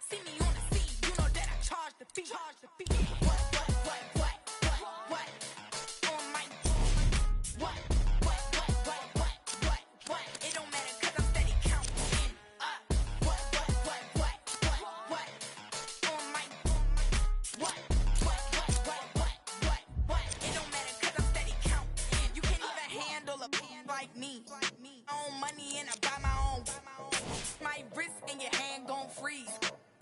See me on the scene, you know that I charge the fee. What? On my what? It don't matter 'cause I'm steady counting up. What? On my what? It don't matter 'cause I'm steady counting. You can't even handle a like me. Own money and I buy my own. My wrist and your hand gon' freeze.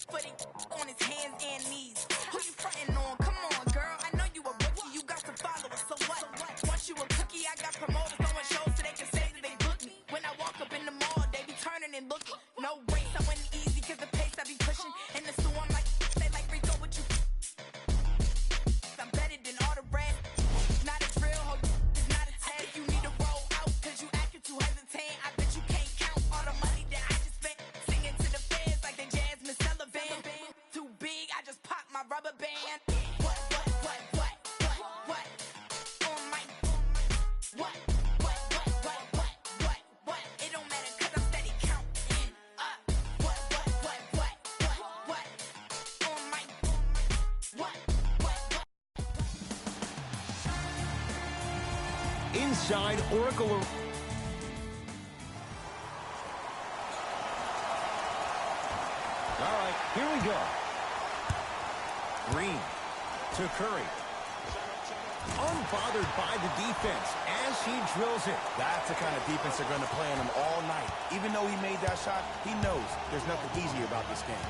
Put it on his hands and knees. Who you frontin' on? Come on, girl. I know you a rookie. You got some followers, so what? Once you a cookie, I got promoters throwing shows so they can say that they book me. When I walk up in the mall, they be turning and looking. No race, I went easy 'cause the pace I be pushing. In the store, I'm like, they like Rico, what you? I'm better than all the rest. Not a drill, ho, it's not a test. You need to roll out 'cause you acting too hesitant. I bet you can't count all the money that I just spent. Singing to the fans like they Jasmine Sullivan. Too big, I just popped my rubber band. What? On my what? It don't matter 'cause I'm steady counting up. What? On my what? Inside Oracle. All right, here we go. Green to Curry. Unbothered by the defense as he drills it. That's the kind of defense they're going to play on him all night. Even though he made that shot, he knows there's nothing easy about this game.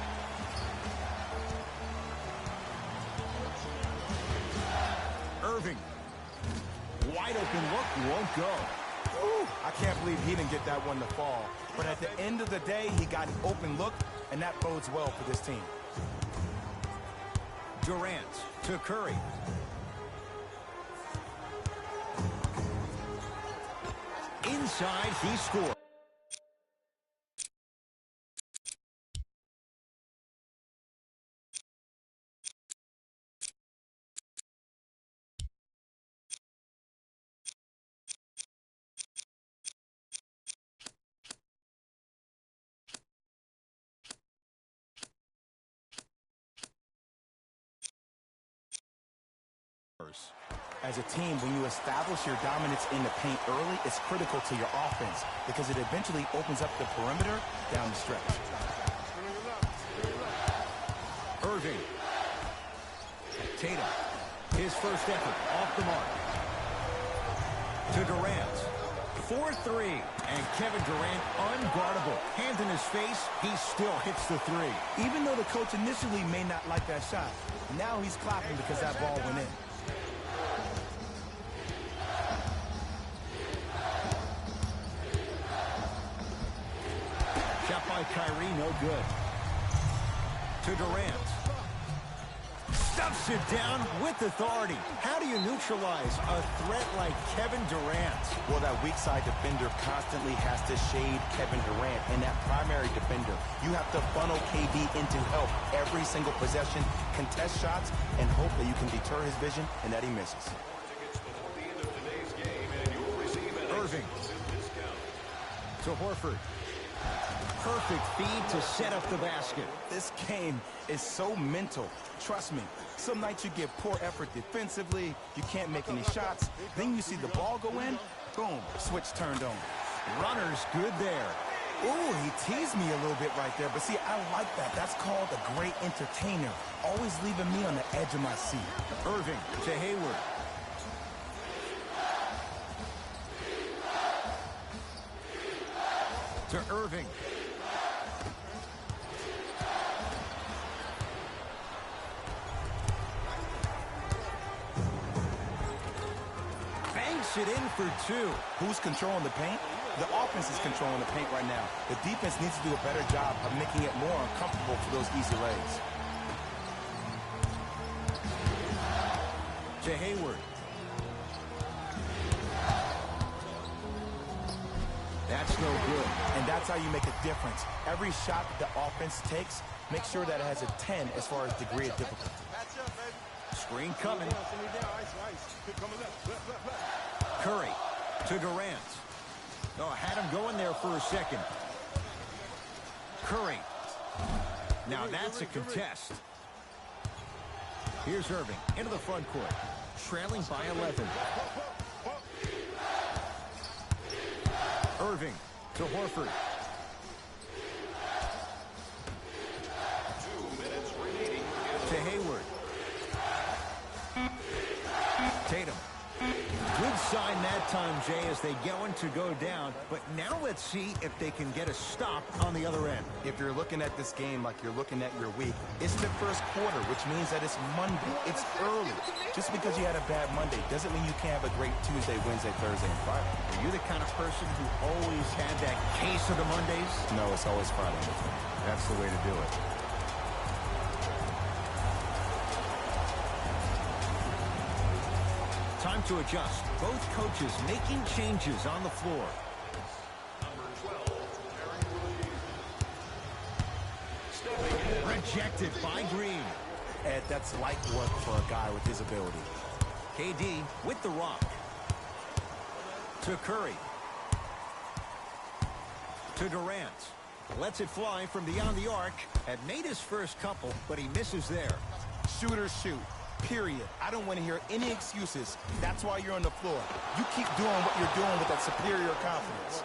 Irving. Wide open look, won't go. Woo, I can't believe he didn't get that one to fall. But at the end of the day, he got an open look, and that bodes well for this team. Durant to Curry. Inside, he scores. As a team, when you establish your dominance in the paint early, it's critical to your offense because it eventually opens up the perimeter down the stretch. Irving. Tatum. His first effort off the mark. To Durant. 4-3. And Kevin Durant unguardable. Hands in his face, he still hits the three. Even though the coach initially may not like that shot, now he's clapping because that ball went in. Shot by Kyrie, no good. To Durant. Stuffs it down with authority. How do you neutralize a threat like Kevin Durant? Well, that weak side defender constantly has to shade Kevin Durant, and that primary defender, you have to funnel KD into help every single possession, contest shots, and hope that you can deter his vision and that he misses. Irving. To Horford. Perfect feed to set up the basket. This game is so mental. Trust me, some nights you get poor effort defensively, you can't make any shots, then you see the ball go in, boom, switch turned on. Runner's good there. Ooh, he teased me a little bit right there, but see, I like that. That's called a great entertainer, always leaving me on the edge of my seat. Irving to Hayward. To Irving. Banks it in for two. Who's controlling the paint? The offense is controlling the paint right now. The defense needs to do a better job of making it more uncomfortable for those easy lays. To Hayward. That's no good. And that's how you make a difference. Every shot that the offense takes, make sure that it has a 10 as far as degree of difficulty. Screen coming. Curry to Durant. Oh, had him going there for a second. Curry. Now that's a contest. Here's Irving into the front court, trailing by 11. Irving to Horford. 2 minutes remaining. To Hayward. Tatum. Good sign that time, Jay, as they going to go down. But now let's see if they can get a stop on the other end. If you're looking at this game like you're looking at your week, it's the first quarter, which means that it's Monday. It's early. Just because you had a bad Monday doesn't mean you can't have a great Tuesday, Wednesday, Thursday, and Friday. Are you the kind of person who always had that case of the Mondays? No, it's always Friday. That's the way to do it. Time to adjust. Both coaches making changes on the floor. Number 12, Terry Rozier. Stepping in. Rejected by Green. Ed, that's light work for a guy with his ability. KD with the rock. To Curry. To Durant. Lets it fly from beyond the arc. Had made his first couple, but he misses there. Shooters shoot. Period. I don't want to hear any excuses. That's why you're on the floor. You keep doing what you're doing with that superior confidence.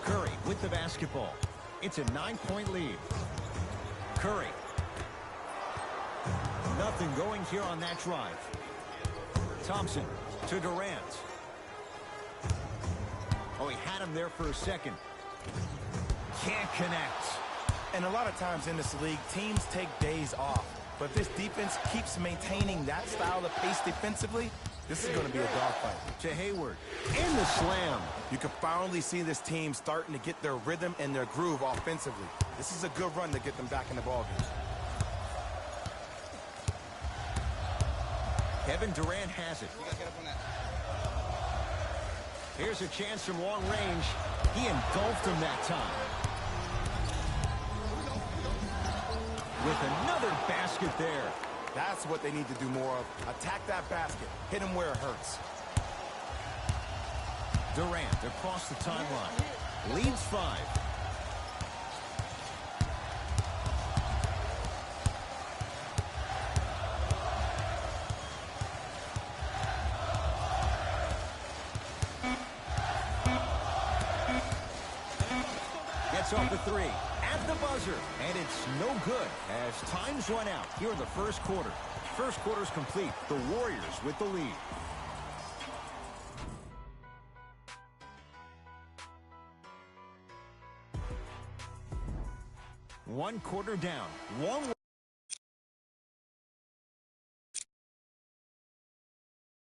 Curry with the basketball. It's a 9-point lead. Curry. Nothing going here on that drive. Thompson to Durant. Oh, he had him there for a second. Can't connect. And a lot of times in this league, teams take days off. But if this defense keeps maintaining that style of pace defensively, this is going to be a dogfight. To Hayward. In the slam. You can finally see this team starting to get their rhythm and their groove offensively. This is a good run to get them back in the ballgame. Kevin Durant has it. Here's a chance from long range. He engulfed him that time. With another basket there. That's what they need to do more of. Attack that basket. Hit him where it hurts. Durant across the timeline. Leads 5. Gets off the 3. At the buzzer, and it's no good as time's run out here in the first quarter. First quarter's complete. The Warriors with the lead. One quarter down. One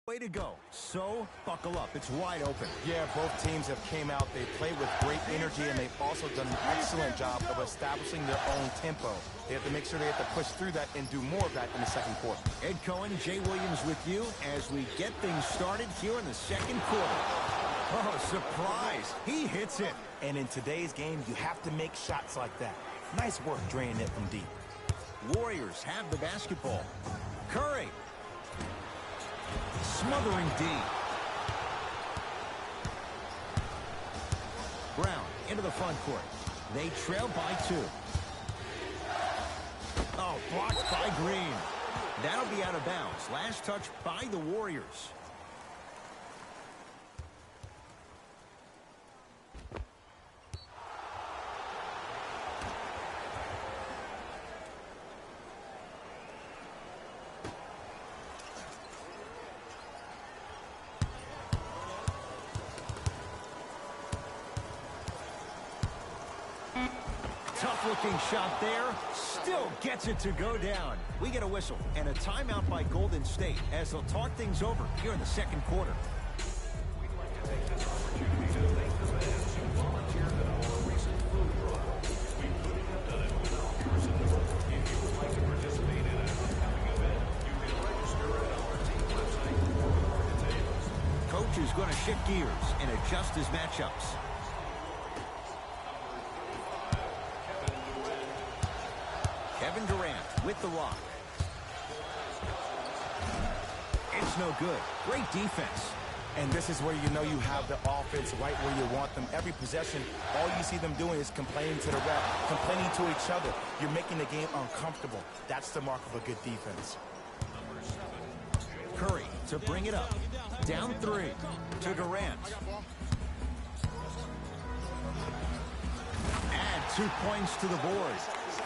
way to go. So, buckle up. It's wide open. Yeah, both teams have came out. They played with great energy, and they've also done an excellent job of establishing their own tempo. They have to make sure they have to push through that and do more of that in the second quarter. Ed Cohen, Jay Williams with you as we get things started here in the second quarter. Oh, surprise. He hits it. And in today's game, you have to make shots like that. Nice work draining it from deep. Warriors have the basketball. Curry. Smothering D. Brown into the front court. They trail by 2. Oh, blocked by Green. That'll be out of bounds. Last touch by the Warriors. Tough-looking shot there. Still gets it to go down. We get a whistle and a timeout by Golden State as they'll talk things over here in the second quarter. We'd like to take this opportunity to thank the fans who volunteered at our recent food drive. We couldn't have done it without your support. If you would like to participate in an upcoming event, you can register at our team website for more details. Coach is going to shift gears and adjust his matchups. Kevin Durant with the rock. It's no good. Great defense. And this is where you know you have the offense right where you want them. Every possession, all you see them doing is complaining to the ref, complaining to each other. You're making the game uncomfortable. That's the mark of a good defense. Curry to bring it up. Down 3 to Durant. Add 2 points to the board.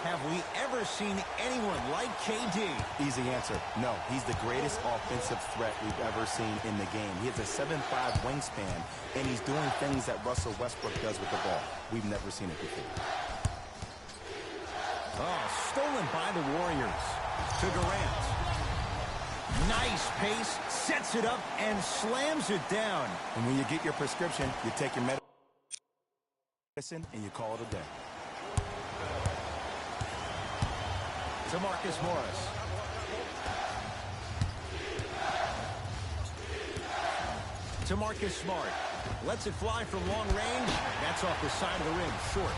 Have we ever seen anyone like KD? Easy answer. No, he's the greatest offensive threat we've ever seen in the game. He has a 7'5" wingspan, and he's doing things that Russell Westbrook does with the ball. We've never seen it before. Oh, stolen by the Warriors. To Durant. Nice pace, sets it up, and slams it down. And when you get your prescription, you take your medicine, and you call it a day. To Marcus Morris. To Marcus Smart. Lets it fly from long range. That's off the side of the rim, short.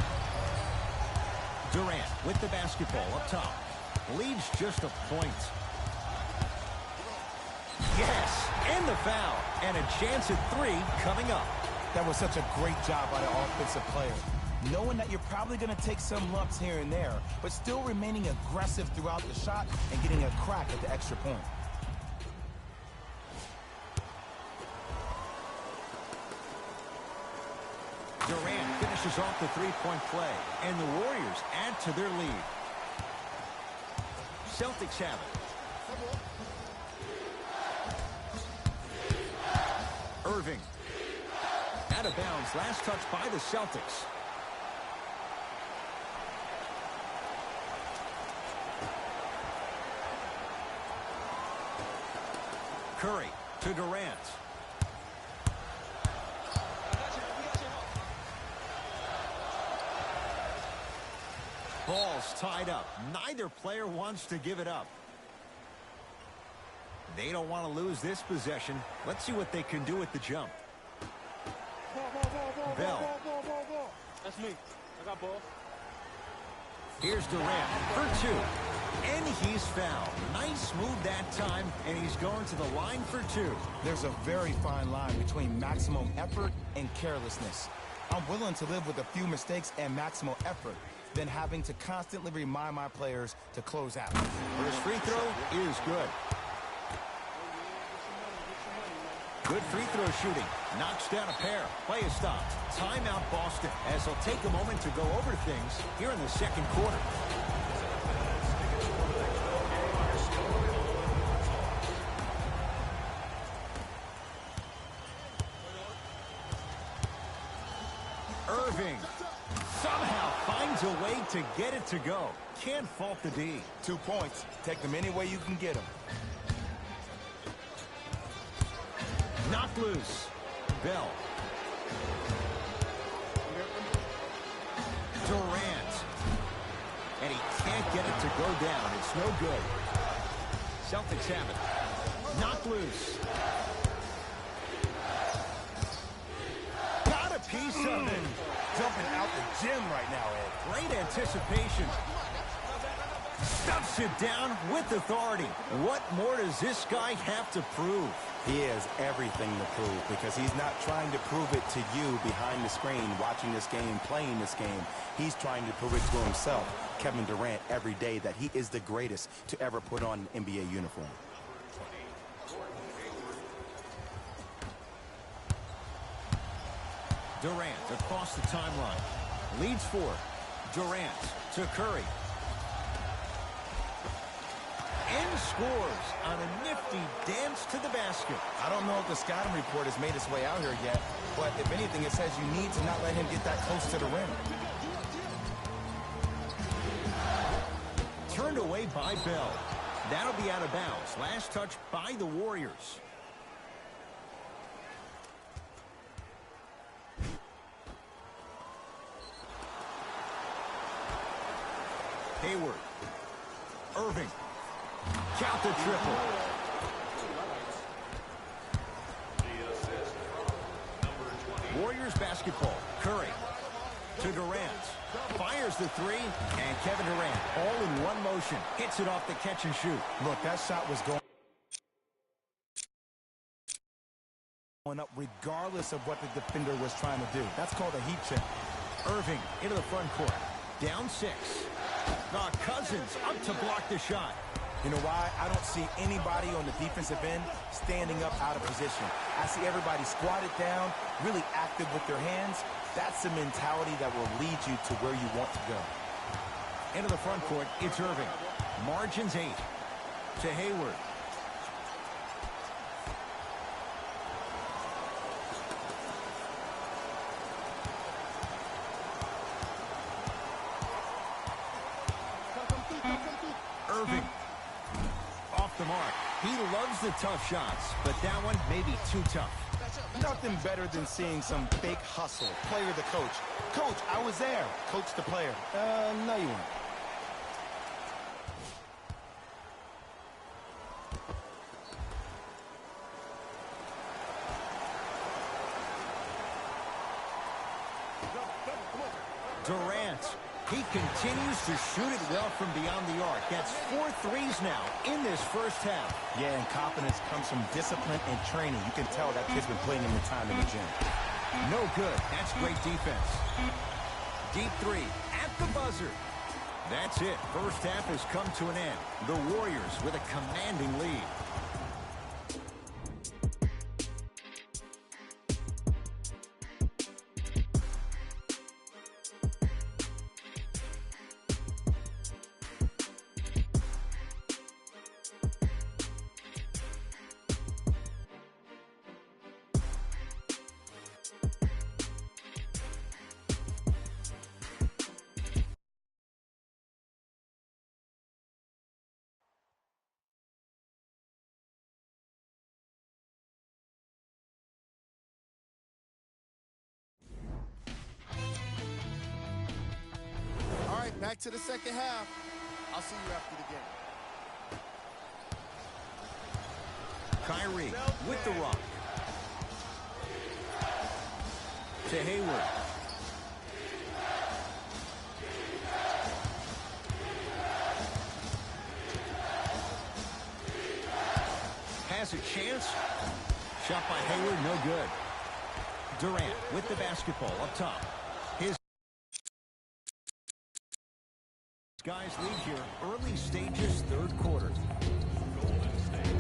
Durant with the basketball up top. Leads just a point. Yes, and the foul. And a chance at 3 coming up. That was such a great job by the offensive player. Knowing that you're probably going to take some lumps here and there, but still remaining aggressive throughout the shot and getting a crack at the extra point. Durant finishes off the three-point play, and the Warriors add to their lead. Celtics have it. Irving. Out of bounds, last touch by the Celtics. Curry to Durant. Ball's tied up. Neither player wants to give it up. They don't want to lose this possession. Let's see what they can do with the jump. Bell. That's me. I got ball. Here's Durant for 2. And he's fouled. Nice move that time, and he's going to the line for 2. There's a very fine line between maximum effort and carelessness. I'm willing to live with a few mistakes and maximum effort than having to constantly remind my players to close out. First free throw is good. Good free throw shooting. Knocks down a pair. Play is stopped. Timeout Boston, as they'll take a moment to go over things here in the second quarter. Irving somehow finds a way to get it to go. Can't fault the D. 2 points. Take them any way you can get them. Knocked loose. Bell. Durant. And he can't get it to go down. It's no good. Celtics have it. Knocked loose. Got a piece of it. Jumping out the gym right now, Ed. Great anticipation. Stuffs it down with authority. What more does this guy have to prove? He has everything to prove because he's not trying to prove it to you behind the screen, watching this game, playing this game. He's trying to prove it to himself, Kevin Durant, every day that he is the greatest to ever put on an NBA uniform. Durant across the timeline. Leads 4. Durant to Curry. And scores on a nifty dance to the basket. I don't know if the scouting report has made its way out here yet, but if anything, it says you need to not let him get that close to the rim. Turned away by Bell. That'll be out of bounds. Last touch by the Warriors. Hayward. Irving. Count the triple. Warriors basketball. Curry to Durant. Fires the 3, and Kevin Durant all in one motion. Hits it off the catch and shoot. Look, that shot was going following up regardless of what the defender was trying to do. That's called a heat check. Irving into the front court. Down 6. Cousins up to block the shot. You know why? I don't see anybody on the defensive end standing up out of position. I see everybody squatted down, really active with their hands. That's the mentality that will lead you to where you want to go. Into the front court, it's Irving. Margins 8. To Hayward. Irving. Off the mark. He loves the tough shots, but that one may be too tough. Nothing better than seeing some fake hustle. Player to coach. Coach, I was there. Coach the player. No, you weren't. Durant. He continues to shoot it well from beyond the arc. That's 4 threes now in this first half. Yeah, and confidence comes from discipline and training. You can tell that kid's been putting in the time in the gym. No good. That's great defense. Deep 3 at the buzzer. That's it. First half has come to an end. The Warriors with a commanding lead. Back to the second half. I'll see you after the game. Kyrie with the rock. To Hayward. Has a chance. Shot by Hayward, no good. Durant with the basketball up top. His guys lead here, early stages, third quarter. Golden State.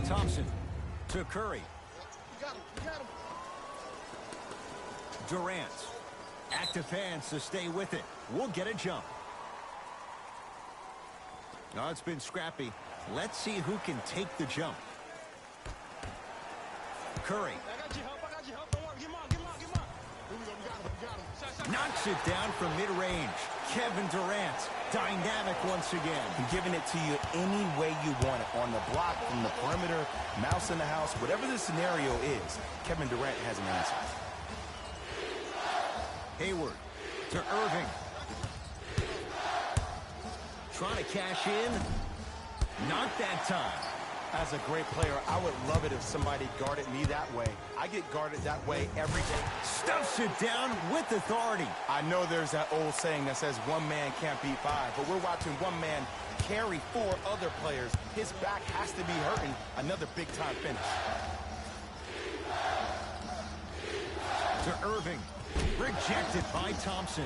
Thompson to Curry. You got him. Durant. Active fans to stay with it. We'll get a jump. Oh, it's been scrappy. Let's see who can take the jump. Curry. I got you help. Don't worry. Get him out. Here we go. We got him. Knocks it down from mid-range. Kevin Durant. Dynamic once again. I'm giving it to you any way you want it. On the block, from the perimeter, mouse in the house, whatever the scenario is, Kevin Durant has an answer. Hayward to Irving. Trying to cash in. Not that time. As a great player, I would love it if somebody guarded me that way. I get guarded that way every day. Stuffs it down with authority. I know there's that old saying that says one man can't beat five, but we're watching one man carry 4 other players. His back has to be hurting. Another big-time finish. To Irving. Rejected by Thompson.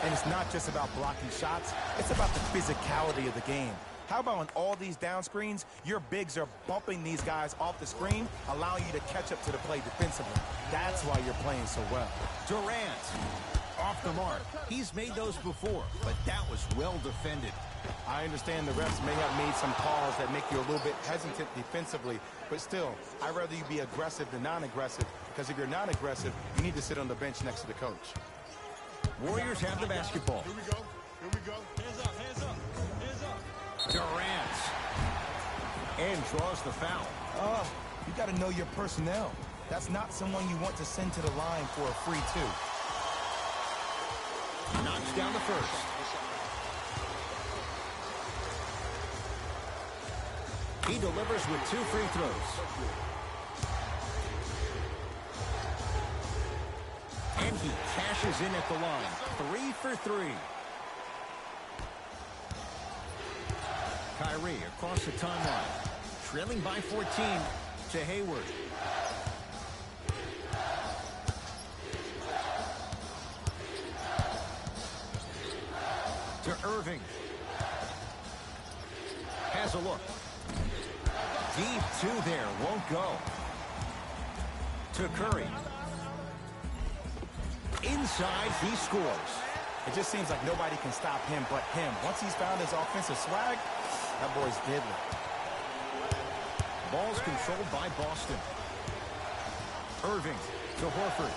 And it's not just about blocking shots. It's about the physicality of the game. How about on all these down screens, your bigs are bumping these guys off the screen, allowing you to catch up to the play defensively. That's why you're playing so well. Durant. Off the mark. He's made those before, but that was well defended. I understand the refs may have made some calls that make you a little bit hesitant defensively, but still, I'd rather you be aggressive than non-aggressive, because if you're not aggressive, you need to sit on the bench next to the coach. Warriors have the basketball. Here we go. Hands up. Durant. And draws the foul. You got to know your personnel. That's not someone you want to send to the line for a free 2. Knocks first down the first. He delivers with 2 free throws. And he cashes in at the line. 3 for 3. Kyrie across the timeline. Trailing by 14 to Hayward. To Irving. Has a look. Deep 2 there. Won't go. To Curry. Inside, he scores. It just seems like nobody can stop him but him. Once he's found his offensive swag, that boy's deadly. Ball's controlled by Boston. Irving to Horford.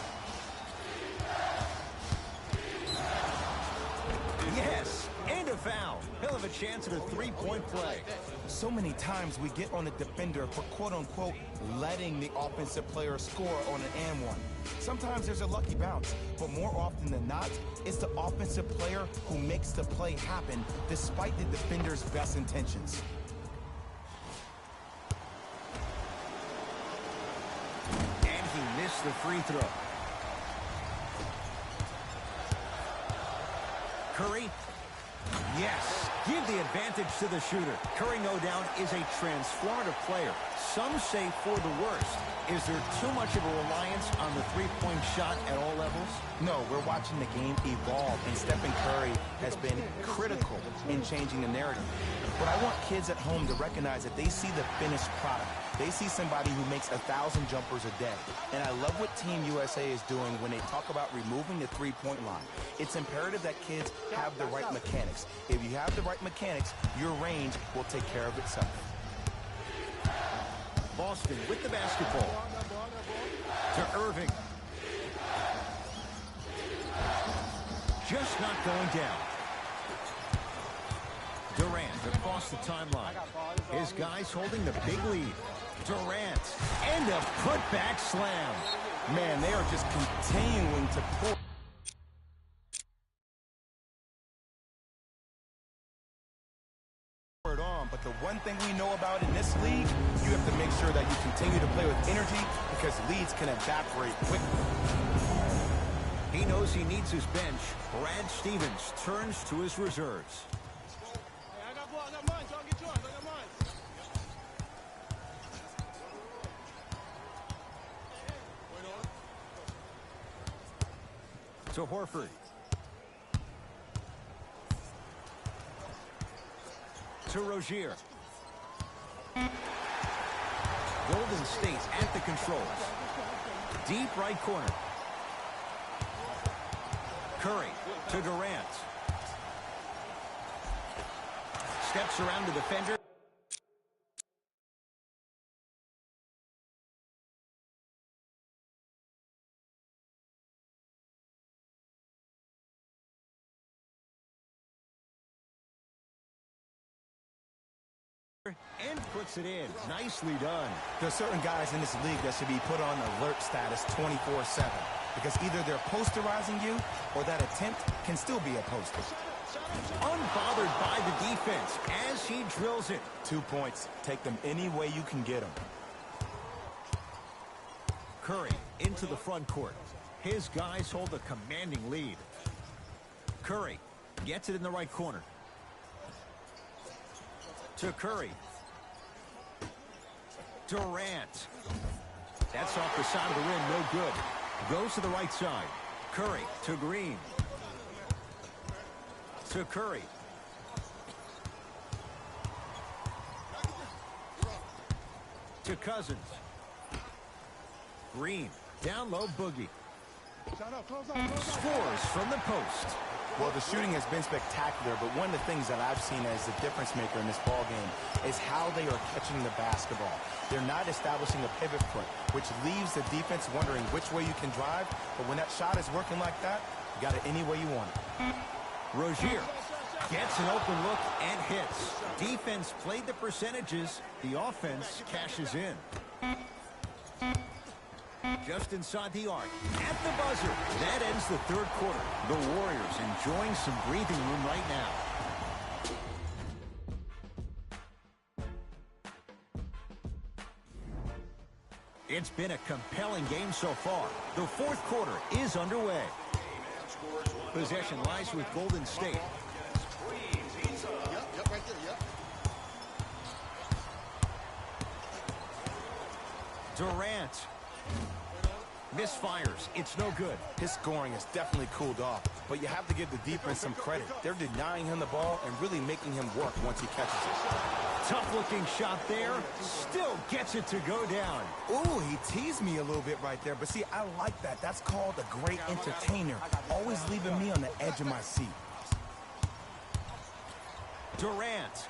Yes, and a foul. He'll have a chance at a 3-point play. So many times we get on the defender for quote-unquote letting the offensive player score on an and one. Sometimes there's a lucky bounce, but more often than not, it's the offensive player who makes the play happen despite the defender's best intentions. And he missed the free throw. Curry. Yes, give the advantage to the shooter. Curry, no doubt, is a transformative player. Some say for the worst. Is there too much of a reliance on the three-point shot at all levels? No, we're watching the game evolve, and Stephen Curry has been critical in changing the narrative. But I want kids at home to recognize that they see the finished product. They see somebody who makes 1,000 jumpers a day. And I love what Team USA is doing when they talk about removing the three-point line. It's imperative that kids have the right mechanics. If you have the right mechanics, your range will take care of itself. Boston with the basketball. To Irving. Just not going down. Durant across the timeline. His guys holding the big lead. Durant. And a putback slam. Man, they are just continuing to pour it on. But the one thing we know about in this league, you have to make sure that you continue to play with energy because leads can evaporate quickly. He knows he needs his bench. Brad Stevens turns to his reserves. I got mine, so I'll get yours. I got mine. To Horford. To Rozier. Golden State at the controls. Deep right corner. Curry to Durant. Steps around the defender. And puts it in. Nicely done. There's certain guys in this league that should be put on alert status 24/7 because either they're posterizing you or that attempt can still be a poster. Unbothered by the defense as he drills it. 2 points. Take them any way you can get them. Curry into the front court. His guys hold a commanding lead. Curry gets it in the right corner. To Curry. Durant. That's off the side of the rim, no good. Goes to the right side. Curry to Green. To Curry. To Cousins. Green. Down low, Boogie. Scores from the post. Well, the shooting has been spectacular, but one of the things that I've seen as the difference maker in this ball game is how they are catching the basketball. They're not establishing a pivot foot, which leaves the defense wondering which way you can drive, but when that shot is working like that, you got it any way you want it. Rozier gets an open look and hits. Defense played the percentages. The offense cashes in. Just inside the arc. At the buzzer. That ends the third quarter. The Warriors enjoying some breathing room right now. It's been a compelling game so far. The fourth quarter is underway. Possession lies with Golden State. Yep, right there, yep. Durant. Misfires. It's no good. His scoring has definitely cooled off, but you have to give the defense some credit. They're denying him the ball and really making him work once he catches it. Tough-looking shot there. Still gets it to go down. Ooh, he teased me a little bit right there, but see, I like that. That's called a great entertainer, always leaving me on the edge of my seat. Durant.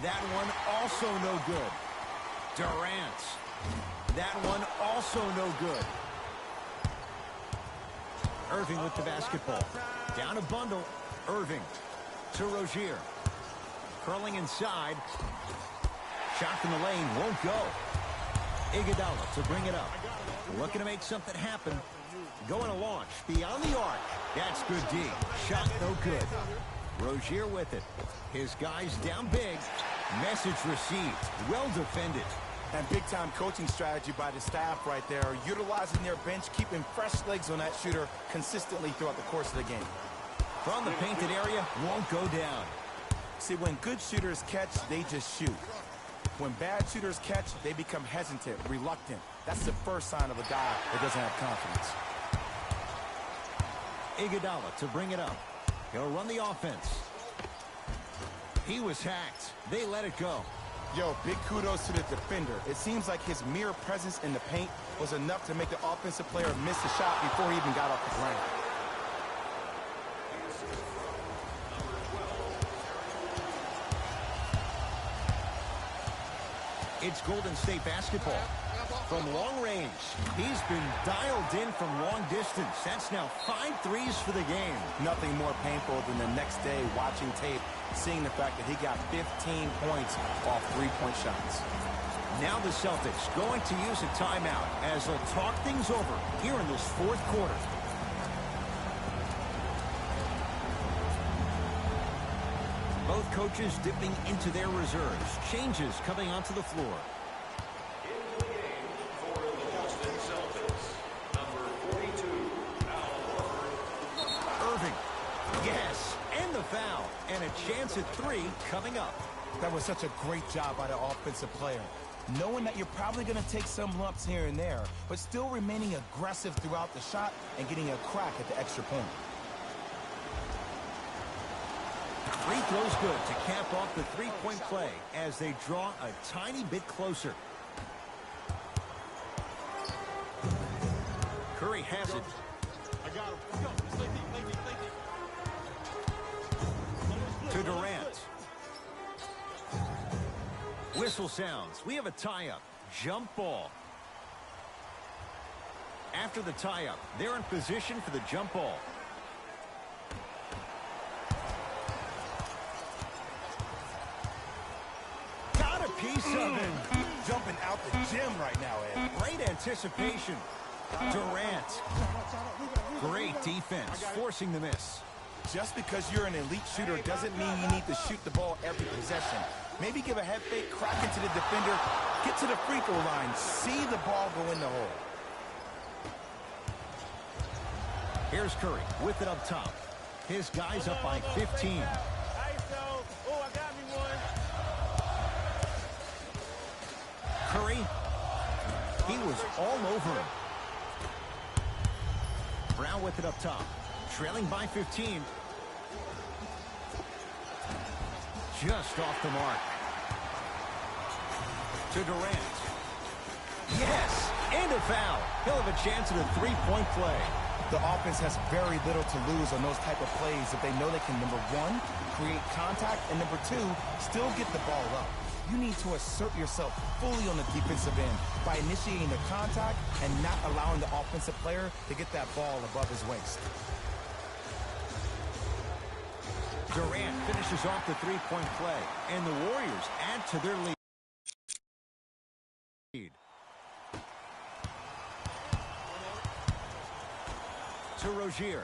That one also no good. Durant. That one also no good. Irving with the basketball. Down a bundle. Irving to Rozier. Curling inside. Shot from the lane won't go. Iguodala to bring it up. Looking to make something happen. Going to launch beyond the arc. That's good D. Shot no good. Rozier with it. His guys down big. Message received. Well defended. And big-time coaching strategy by the staff right there, utilizing their bench, keeping fresh legs on that shooter consistently throughout the course of the game. From the painted area, won't go down. See, when good shooters catch, they just shoot. When bad shooters catch, they become hesitant, reluctant. That's the first sign of a guy that doesn't have confidence. Iguodala to bring it up. He'll run the offense. He was hacked. They let it go. Yo, big kudos to the defender. It seems like his mere presence in the paint was enough to make the offensive player miss the shot before he even got off the ground. It's Golden State basketball. From long range, he's been dialed in from long distance. That's now 5 threes for the game. Nothing more painful than the next day watching tape, seeing the fact that he got 15 points off three-point shots. Now the Celtics going to use a timeout as they'll talk things over here in this fourth quarter. Both coaches dipping into their reserves. Changes coming onto the floor. Into the game for the Boston Celtics, number 42, Al Horford. Irving. Yes, and the foul. And a chance at 3 coming up. That was such a great job by the offensive player. Knowing that you're probably going to take some lumps here and there, but still remaining aggressive throughout the shot and getting a crack at the extra point. Free throws good to cap off the three-point play as they draw a tiny bit closer. Curry has it. I got him. Let's go. Let's lay deep. To Durant. Whistle sounds. We have a tie-up. Jump ball. After the tie-up, they're in position for the jump ball. Got a piece of it. Jumping out the gym right now, Ed. Great anticipation. Durant. Great defense, forcing the miss. Just because you're an elite shooter doesn't mean you need to shoot the ball every possession. Maybe give a head fake, crack into the defender, get to the free throw line, see the ball go in the hole. Here's Curry with it up top. His guys up by 15. Oh, I got me one. Curry, he was all over him. Brown with it up top. Trailing by 15. Just off the mark. To Durant. Yes! And a foul. He'll have a chance at a three-point play. The offense has very little to lose on those type of plays if they know they can, number one, create contact, and number two, still get the ball up. You need to assert yourself fully on the defensive end by initiating the contact and not allowing the offensive player to get that ball above his waist. Durant finishes off the three-point play, and the Warriors add to their lead. to Rozier.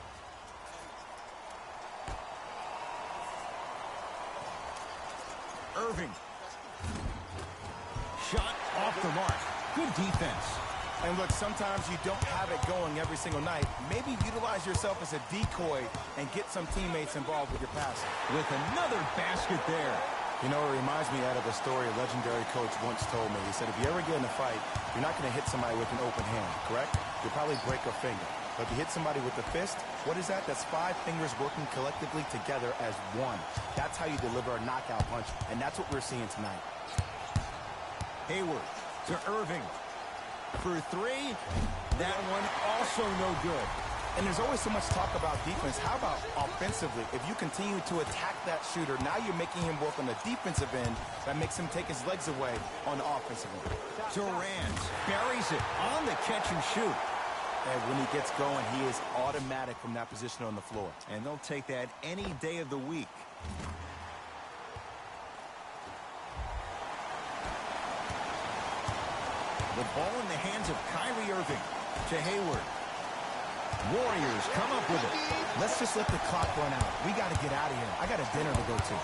Irving. Shot off the mark. Good defense. And look, sometimes you don't have it going every single night. Maybe utilize yourself as a decoy and get some teammates involved with your passing. With another basket there. You know, it reminds me out of a story a legendary coach once told me. He said, if you ever get in a fight, you're not going to hit somebody with an open hand, correct? You'll probably break a finger. But if you hit somebody with a fist, what is that? That's 5 fingers working collectively together as one. That's how you deliver a knockout punch, and that's what we're seeing tonight. Hayward to Irving. For 3, that one also no good. And there's always so much talk about defense. How about offensively? If you continue to attack that shooter, now you're making him work on the defensive end. That makes him take his legs away on the offensive end. Durant buries it on the catch and shoot. And when he gets going, he is automatic from that position on the floor. And they'll take that any day of the week. The ball in the hands of Kyrie Irving to Hayward. Warriors come up with it. Let's just let the clock run out. We got to get out of here. I got a dinner to go to.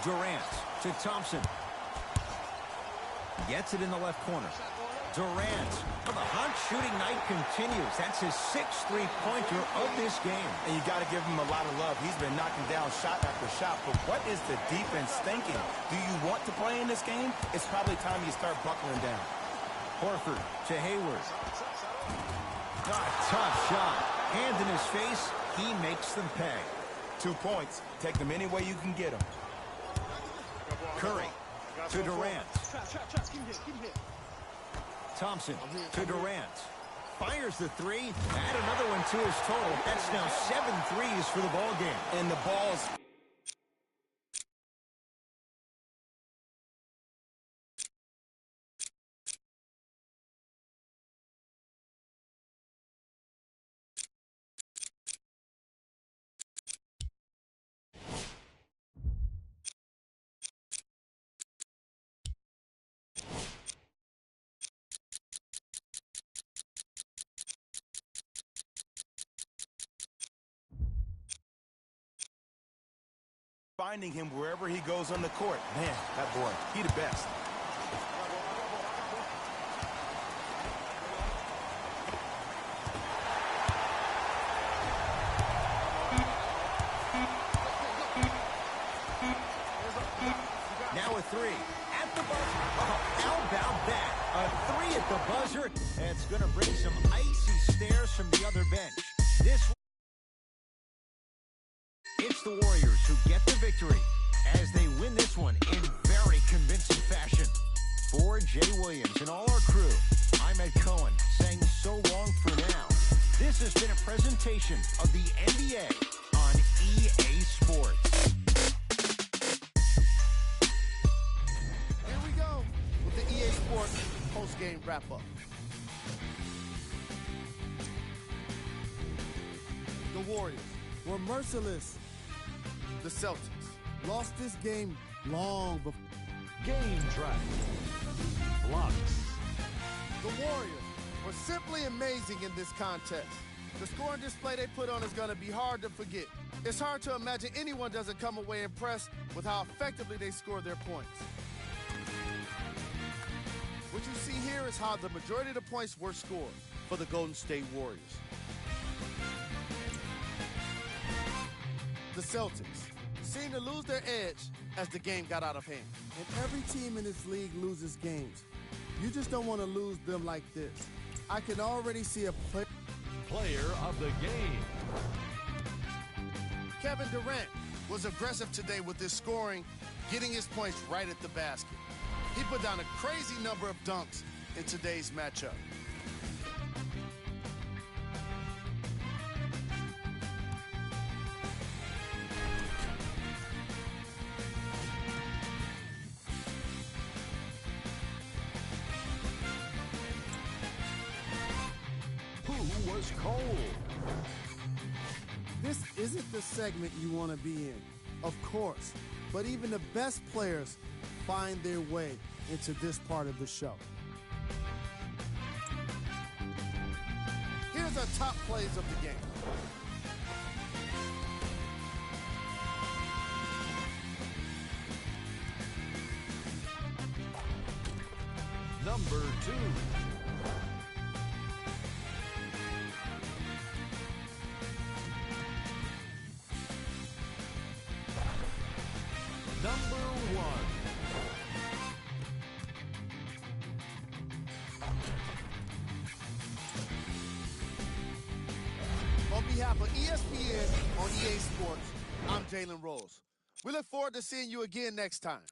Durant to Thompson. Gets it in the left corner. Durant. Well, the hot shooting night continues. That's his 6th three-pointer of this game. And you got to give him a lot of love. He's been knocking down shot after shot. But what is the defense thinking? Do you want to play in this game? It's probably time you start buckling down. Horford to Hayward. Tough shot. Hand in his face. He makes them pay. 2 points. Take them any way you can get them. Curry to Durant. Thompson to Durant. Fires the 3. Add another one to his total. That's now 7 threes for the ball game. And the ball's... finding him wherever he goes on the court. Man, that boy, he the best. Now a 3 at the buzzer. Oh, how about that? A 3 at the buzzer. It's going to bring some icy stares from the other bench. It's the Warriors who get the victory as they win this one in very convincing fashion. For Jay Williams and all our crew, I'm Ed Cohen saying so long for now. This has been a presentation of the NBA on EA Sports. Here we go with the EA Sports post-game wrap-up. The Warriors were merciless. The Celtics lost this game long before. Game track. Blocks. The Warriors were simply amazing in this contest. The scoring display they put on is going to be hard to forget. It's hard to imagine anyone doesn't come away impressed with how effectively they score their points. What you see here is how the majority of the points were scored for the Golden State Warriors. The Celtics seemed to lose their edge as the game got out of hand. And every team in this league loses games. You just don't want to lose them like this. I can already see a Player of the game. Kevin Durant was aggressive today with his scoring, getting his points right at the basket. He put down a crazy number of dunks in today's matchup. Who was cold? This isn't the segment you want to be in, of course, but even the best players find their way into this part of the show. Here's These are top plays of the game. Number 2. Number 1. On behalf of ESPN on EA Sports, I'm Jalen Rose. We look forward to seeing you again next time.